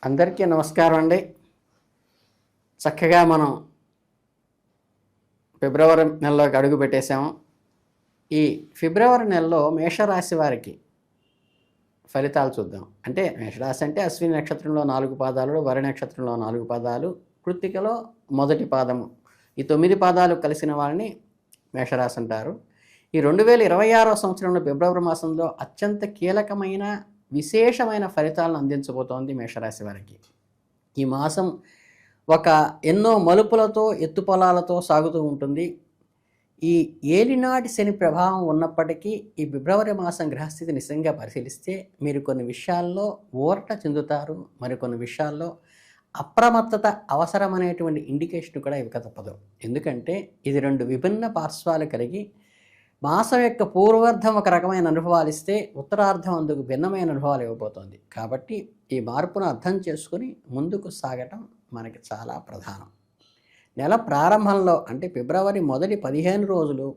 అందరికీ నమస్కారం అండి. చక్కగా మనం ఫిబ్రవరి నెలలోకి అడుగు పెట్టేశాము. ఈ ఫిబ్రవరి నెలలో మేషరాశి వారికి ఫలితాలు చూద్దాం. అంటే మేషరాశి అంటే అశ్విని నక్షత్రంలో 4 పాదాలు, వరి నక్షత్రంలో 4 పాదాలు, కృత్తికలో మొదటి పాదము, ఈ 9 పాదాలు కలిసిన వాళ్ళని మేషరాశి అంటారు. ఈ 2026వ సంవత్సరంలో ఫిబ్రవరి మాసంలో అత్యంత కీలకమైన విశేషమైన ఫలితాలను అందించబోతోంది మేషరాశి వారికి. ఈ మాసం ఒక ఎన్నో మలుపులతో ఎత్తుపొలాలతో సాగుతూ ఉంటుంది. ఈ ఏలినాటి శని ప్రభావం ఉన్నప్పటికీ ఈ ఫిబ్రవరి మాసం గ్రహస్థితి నిజంగా పరిశీలిస్తే మీరు కొన్ని విషయాల్లో ఊరట చెందుతారు, మరికొన్ని విషయాల్లో అప్రమత్తత అవసరమనేటువంటి ఇండికేషన్ కూడా ఇవ్వక తప్పదు. ఎందుకంటే ఇది 2 విభిన్న పార్శ్వాలు కలిగి మాసం యొక్క పూర్వార్ధం ఒక రకమైన అనుభవాలు ఇస్తే ఉత్తరార్ధం అందుకు భిన్నమైన అనుభవాలు ఇవ్వబోతోంది. కాబట్టి ఈ మార్పును అర్థం చేసుకుని ముందుకు సాగటం మనకి చాలా ప్రధానం. నెల ప్రారంభంలో అంటే ఫిబ్రవరి మొదటి 15 రోజులు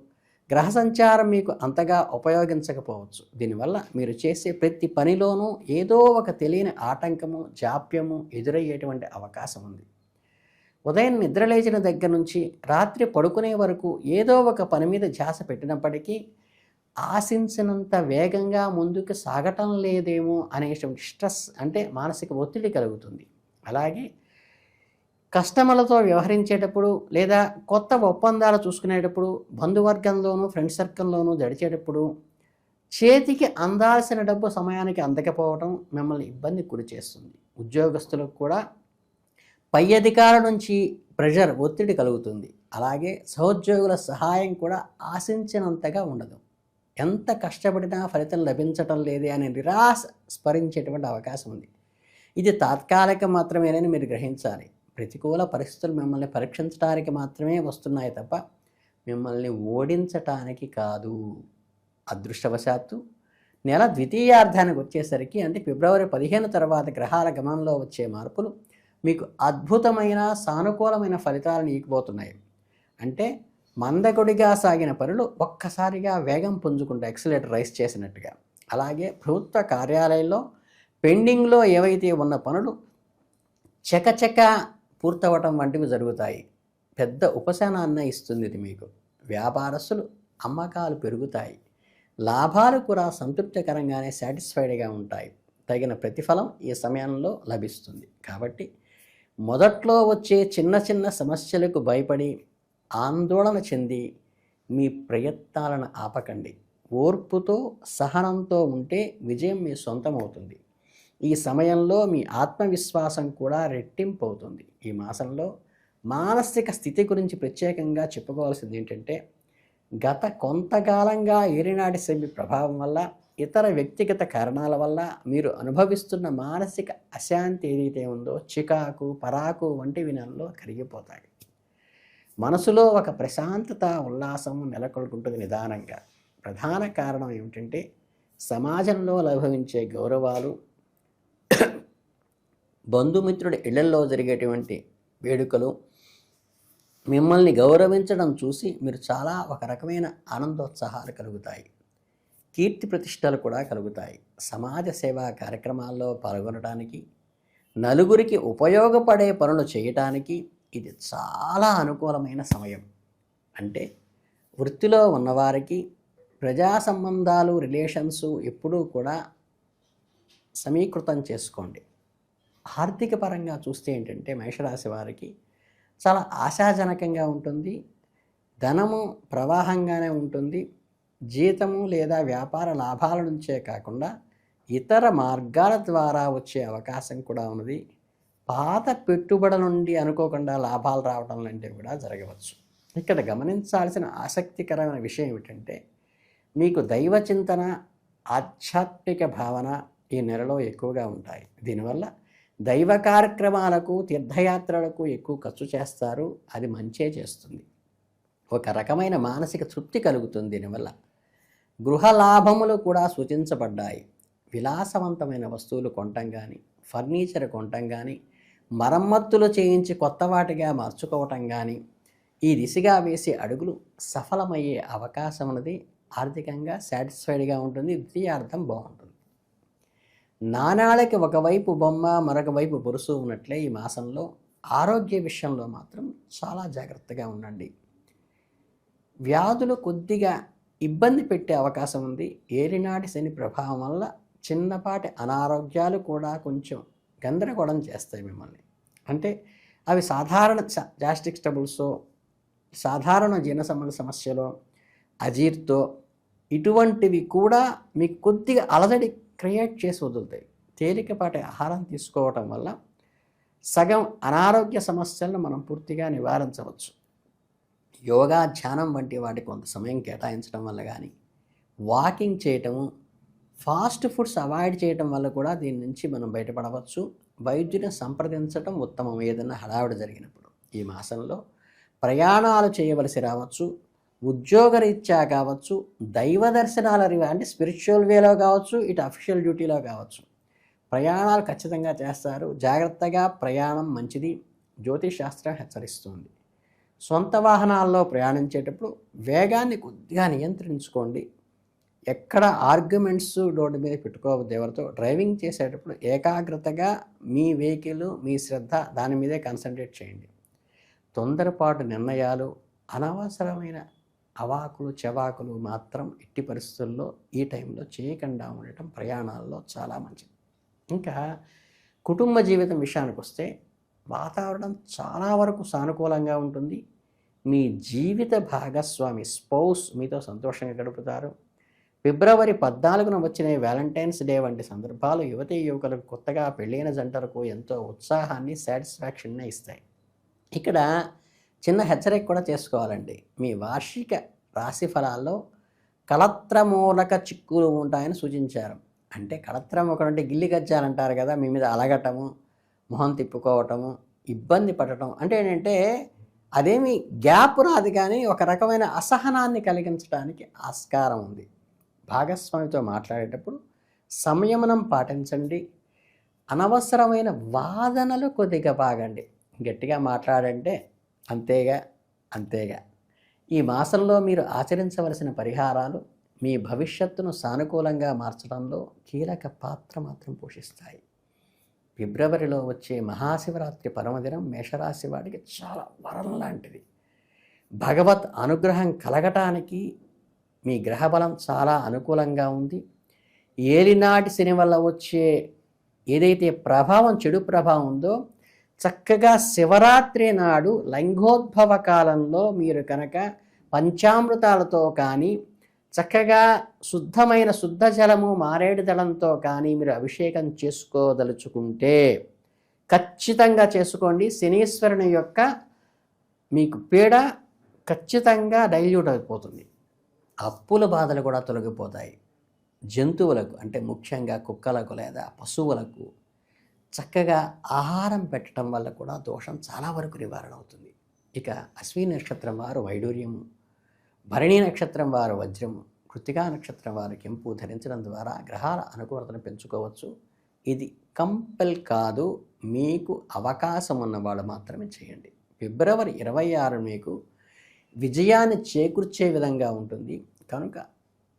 గ్రహ సంచారం మీకు అంతగా ఉపయోగించకపోవచ్చు. దీనివల్ల మీరు చేసే ప్రతి పనిలోనూ ఏదో ఒక తెలియని ఆటంకము, జాప్యము ఎదురయ్యేటువంటి అవకాశం ఉంది. ఉదయం నిద్రలేచిన దగ్గర నుంచి రాత్రి పడుకునే వరకు ఏదో ఒక పని మీద ధ్యాస పెట్టినప్పటికీ ఆశించినంత వేగంగా ముందుకు సాగటం లేదేమో అనే స్ట్రెస్ అంటే మానసిక ఒత్తిడి కలుగుతుంది. అలాగే కస్టమర్లతో వ్యవహరించేటప్పుడు లేదా కొత్త ఒప్పందాలు చూసుకునేటప్పుడు బంధువర్గంలోనూ ఫ్రెండ్ సర్కిల్లోనూ గడిచేటప్పుడు చేతికి అందాల్సిన డబ్బు సమయానికి అందకపోవడం మిమ్మల్ని ఇబ్బంది గురి చేస్తుంది. ఉద్యోగస్తులకు కూడా పై అధికారుల నుంచి ప్రెషర్ ఒత్తిడి కలుగుతుంది. అలాగే సహోద్యోగుల సహాయం కూడా ఆశించినంతగా ఉండదు. ఎంత కష్టపడినా ఫలితం లభించటం లేదే అనే నిరాశ స్మరించేటువంటి అవకాశం ఉంది. ఇది తాత్కాలికం మాత్రమేనని మీరు గ్రహించాలి. ప్రతికూల పరిస్థితులు మిమ్మల్ని పరీక్షించడానికి మాత్రమే వస్తున్నాయి తప్ప మిమ్మల్ని ఓడించటానికి కాదు. అదృష్టవశాత్తు నెల ద్వితీయార్థానికి వచ్చేసరికి అంటే ఫిబ్రవరి 15 తర్వాత గ్రహాల గమనంలో వచ్చే మార్పులు మీకు అద్భుతమైన సానుకూలమైన ఫలితాలను ఇవ్వబోతున్నాయి. అంటే మందకొడిగా సాగిన పనులు ఒక్కసారిగా వేగం పుంజుకుంటాయి, ఎక్సలేటర్ రైస్ చేసినట్టుగా. అలాగే ప్రభుత్వ కార్యాలయంలో పెండింగ్లో ఏవైతే ఉన్న పనులు చకచక పూర్తవటం వంటివి జరుగుతాయి. పెద్ద ఉపశమనాన్ని ఇస్తుంది ఇది మీకు. వ్యాపారస్తులు అమ్మకాలు పెరుగుతాయి, లాభాలు కూడా సంతృప్తికరంగానే సాటిస్ఫైడ్గా ఉంటాయి. తగిన ప్రతిఫలం ఈ సమయంలో లభిస్తుంది. కాబట్టి మొదట్లో వచ్చే చిన్న చిన్న సమస్యలకు భయపడి ఆందోళన చెంది మీ ప్రయత్నాలను ఆపకండి. ఓర్పుతో సహనంతో ఉంటే విజయం మీ సొంతమవుతుంది. ఈ సమయంలో మీ ఆత్మవిశ్వాసం కూడా రెట్టింపు అవుతుంది. ఈ మాసంలో మానసిక స్థితి గురించి ప్రత్యేకంగా చెప్పుకోవాల్సింది ఏంటంటే గత కొంతకాలంగా ఏలినాటి శని ప్రభావం వల్ల ఇతర వ్యక్తిగత కారణాల వల్ల మీరు అనుభవిస్తున్న మానసిక అశాంతి ఏదైతే ఉందో చికాకు, పరాకు వంటి నెలలో కరిగిపోతాయి. మనసులో ఒక ప్రశాంతత, ఉల్లాసం నెలకొల్పుంటుంది నిదానంగా. ప్రధాన కారణం ఏమిటంటే సమాజంలో లభించే గౌరవాలు, బంధుమిత్రుడి ఇళ్లలో జరిగేటువంటి వేడుకలు మిమ్మల్ని గౌరవించడం చూసి మీరు చాలా ఒక రకమైన ఆనందోత్సాహాలు కలుగుతాయి. కీర్తి ప్రతిష్టలు కూడా కలుగుతాయి. సమాజ సేవా కార్యక్రమాల్లో పాల్గొనడానికి, నలుగురికి ఉపయోగపడే పనులు చేయటానికి ఇది చాలా అనుకూలమైన సమయం. అంటే వృత్తిలో ఉన్నవారికి ప్రజా సంబంధాలు, రిలేషన్స్ ఎప్పుడూ కూడా సమీకృతం చేసుకోండి. ఆర్థిక పరంగా చూస్తే ఏంటంటే మేషరాశి వారికి చాలా ఆశాజనకంగా ఉంటుంది. ధనము ప్రవాహంగానే ఉంటుంది. జీతము లేదా వ్యాపార లాభాల నుంచే కాకుండా ఇతర మార్గాల ద్వారా వచ్చే అవకాశం కూడా ఉన్నది. పాత పెట్టుబడుల నుండి అనుకోకుండా లాభాలు రావడం లాంటివి కూడా జరగవచ్చు. ఇక్కడ గమనించాల్సిన ఆసక్తికరమైన విషయం ఏమిటంటే మీకు దైవ చింతన, ఆధ్యాత్మిక భావన ఈ నెలలో ఎక్కువగా ఉంటాయి. దీనివల్ల దైవ కార్యక్రమాలకు, తీర్థయాత్రలకు ఎక్కువ ఖర్చు చేస్తారు. అది మంచే చేస్తుంది. ఒక రకమైన మానసిక తృప్తి కలుగుతుంది దీనివల్ల. గృహ లాభములు కూడా సూచించబడ్డాయి. విలాసవంతమైన వస్తువులు కొనటం కానీ, ఫర్నిచర్ కొనటం కానీ, మరమ్మతులు చేయించి కొత్త వాటిగా మార్చుకోవటం కానీ ఈ దిశగా వేసే అడుగులు సఫలమయ్యే అవకాశం ఉన్నది. ఆర్థికంగా సాటిస్ఫైడ్గా ఉంటుంది. ద్వితీయార్థం బాగుంటుంది. నాణాలకి ఒకవైపు బొమ్మ మరొక వైపు బొరుసు ఉన్నట్లే ఈ మాసంలో ఆరోగ్య విషయంలో మాత్రం చాలా జాగ్రత్తగా ఉండండి. వ్యాధులు కొద్దిగా ఇబ్బంది పెట్టే అవకాశం ఉంది. ఏలినాటి శని ప్రభావం వల్ల చిన్నపాటి అనారోగ్యాలు కూడా కొంచెం గందరగోళం చేస్తాయి మిమ్మల్ని. అంటే అవి సాధారణ గ్యాస్ట్రిక్ ట్రబుల్సో, సాధారణ జీర్ణ సంబంధ సమస్యలో, అజీర్తో ఇటువంటివి కూడా మీకు కొద్దిగా అలజడి క్రియేట్ చేసి వదులుతాయి. తేలికపాటి ఆహారం తీసుకోవటం వల్ల సగం అనారోగ్య సమస్యలను మనం పూర్తిగా నివారించవచ్చు. యోగా, ధ్యానం వంటి వాటికి కొంత సమయం కేటాయించడం వల్ల కానీ, వాకింగ్ చేయటము, ఫాస్ట్ ఫుడ్స్ అవాయిడ్ చేయటం వల్ల కూడా దీని నుంచి మనం బయటపడవచ్చు. వైద్యుని సంప్రదించడం ఉత్తమం ఏదైనా హడావిడి జరిగినప్పుడు. ఈ మాసంలో ప్రయాణాలు చేయవలసి రావచ్చు. ఉద్యోగరీత్యా కావచ్చు, దైవ దర్శనాల అంటే స్పిరిచువల్ వేలో కావచ్చు, ఇటు అఫీషియల్ డ్యూటీలో కావచ్చు, ప్రయాణాలు ఖచ్చితంగా చేస్తారు. జాగ్రత్తగా ప్రయాణం మంచిది, జ్యోతిష్ శాస్త్రం హెచ్చరిస్తుంది. సొంత వాహనాల్లో ప్రయాణించేటప్పుడు వేగాన్ని కొద్దిగా నియంత్రించుకోండి. ఎక్కడ ఆర్గ్యుమెంట్స్ రోడ్డు మీద పెట్టుకోవద్దు ఎవరితో. డ్రైవింగ్ చేసేటప్పుడు ఏకాగ్రతగా మీ వెహికల్, మీ శ్రద్ధ దాని మీదే కాన్సన్ట్రేట్ చేయండి. తొందరపాటు నిర్ణయాలు, అనవసరమైన అవాకులు చెవాకులు మాత్రం ఎట్టి పరిస్థితుల్లో ఈ టైంలో చేయకుండా ఉండటం ప్రయాణాల్లో చాలా మంచిది. ఇంకా కుటుంబ జీవితం విషయానికి వస్తే వాతావరణం చాలా వరకు సానుకూలంగా ఉంటుంది. మీ జీవిత భాగస్వామి స్పౌస్ మీతో సంతోషంగా గడుపుతారు. ఫిబ్రవరి 14న వచ్చిన వ్యాలంటైన్స్ డే వంటి సందర్భాలు యువతీ యువకులకు, కొత్తగా పెళ్ళైన జంటలకు ఎంతో ఉత్సాహాన్ని, సాటిస్ఫాక్షన్ని ఇస్తాయి. ఇక్కడ చిన్న హెచ్చరిక కూడా చేసుకోవాలండి. మీ వార్షిక రాశి ఫలాల్లో కళత్రమూలక చిక్కులు ఉంటాయని సూచించారు. అంటే కళత్రం ఒకటి గిల్లి గజ్జాలంటారు కదా, మీ మీద అలగటము, మొహం తిప్పుకోవటము, ఇబ్బంది పడటం. అంటే ఏంటంటే అదేమి గ్యాప్ రాదు, కానీ ఒక రకమైన అసహనాన్ని కలిగించడానికి ఆస్కారం ఉంది. భాగస్వామితో మాట్లాడేటప్పుడు సంయమనం పాటించండి. అనవసరమైన వాదనలు కొద్దిగా బాగండి. గట్టిగా మాట్లాడంటే అంతేగా. ఈ మాసంలో మీరు ఆచరించవలసిన పరిహారాలు మీ భవిష్యత్తును సానుకూలంగా మార్చడంలో కీలక పాత్ర మాత్రం పోషిస్తాయి. ఫిబ్రవరిలో వచ్చే మహాశివరాత్రి పరమదినం మేషరాశి వాడికి చాలా వరం లాంటిది. భగవత్ అనుగ్రహం కలగటానికి మీ గ్రహబలం చాలా అనుకూలంగా ఉంది. ఏలినాటి శని వల్ల వచ్చే ఏదైతే ప్రభావం, చెడు ప్రభావం ఉందో, చక్కగా శివరాత్రి నాడు లింగోద్భవ కాలంలో మీరు కనుక పంచామృతాలతో కానీ, చక్కగా శుద్ధమైన శుద్ధ జలము, మారేడు దళంతో కానీ మీరు అభిషేకం చేసుకోదలుచుకుంటే ఖచ్చితంగా చేసుకోండి. శనీశ్వరుని యొక్క మీకు పీడ ఖచ్చితంగా డైల్యూట్ అయిపోతుంది. అప్పుల బాధలు కూడా తొలగిపోతాయి. జంతువులకు అంటే ముఖ్యంగా కుక్కలకు లేదా పశువులకు చక్కగా ఆహారం పెట్టడం వల్ల కూడా దోషం చాలా వరకు నివారణ అవుతుంది. ఇక అశ్విని నక్షత్రం వారు వైడూర్యము, భరణి నక్షత్రం వారు వజ్రము, కృత్తికా నక్షత్రం వారు కెంపు ధరించడం ద్వారా గ్రహాల అనుకూలతను పెంచుకోవచ్చు. ఇది కంపెల్ కాదు, మీకు అవకాశం ఉన్నవాళ్ళు మాత్రమే చేయండి. ఫిబ్రవరి 26 మీకు విజయాన్ని చేకూర్చే విధంగా ఉంటుంది. కనుక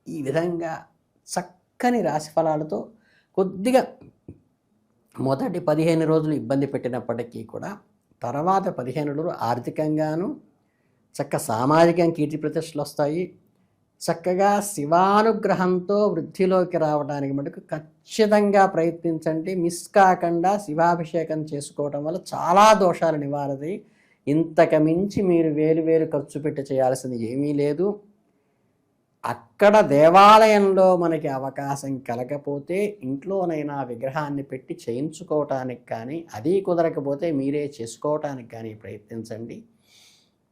ఈ విధంగా చక్కని రాశి ఫలాలతో కొద్దిగా మొదటి 15 రోజులు ఇబ్బంది పెట్టినప్పటికీ కూడా తర్వాత 15 రోజులు ఆర్థికంగాను సామాజికంగా కీర్తి ప్రతిష్టలు వస్తాయి. చక్కగా శివానుగ్రహంతో వృద్ధిలోకి రావడానికి మటుకు ఖచ్చితంగా ప్రయత్నించండి. మిస్ కాకుండా శివాభిషేకం చేసుకోవడం వల్ల చాలా దోషాలు నివారది. ఇంతకు మించి మీరు వేలు ఖర్చు పెట్టి చేయాల్సింది ఏమీ లేదు. అక్కడ దేవాలయంలో మనకి అవకాశం కలగకపోతే ఇంట్లోనైనా విగ్రహాన్ని పెట్టి చేయించుకోవటానికి కానీ, అది కుదరకపోతే మీరే చేసుకోవటానికి కానీ ప్రయత్నించండి.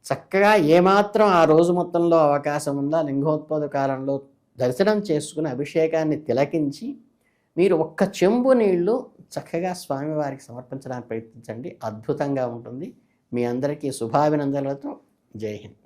చక్కగా ఏమాత్రం ఆ రోజు మొత్తంలో అవకాశం ఉందా లింగోద్భవ కాలంలో దర్శనం చేసుకుని అభిషేకాన్ని తిలకించి మీరు ఒక్క చెంబు నీళ్లు చక్కగా స్వామివారికి సమర్పించడానికి ప్రయత్నించండి. అద్భుతంగా ఉంటుంది. మీ అందరికీ శుభాభినందనలతో జై హింద్.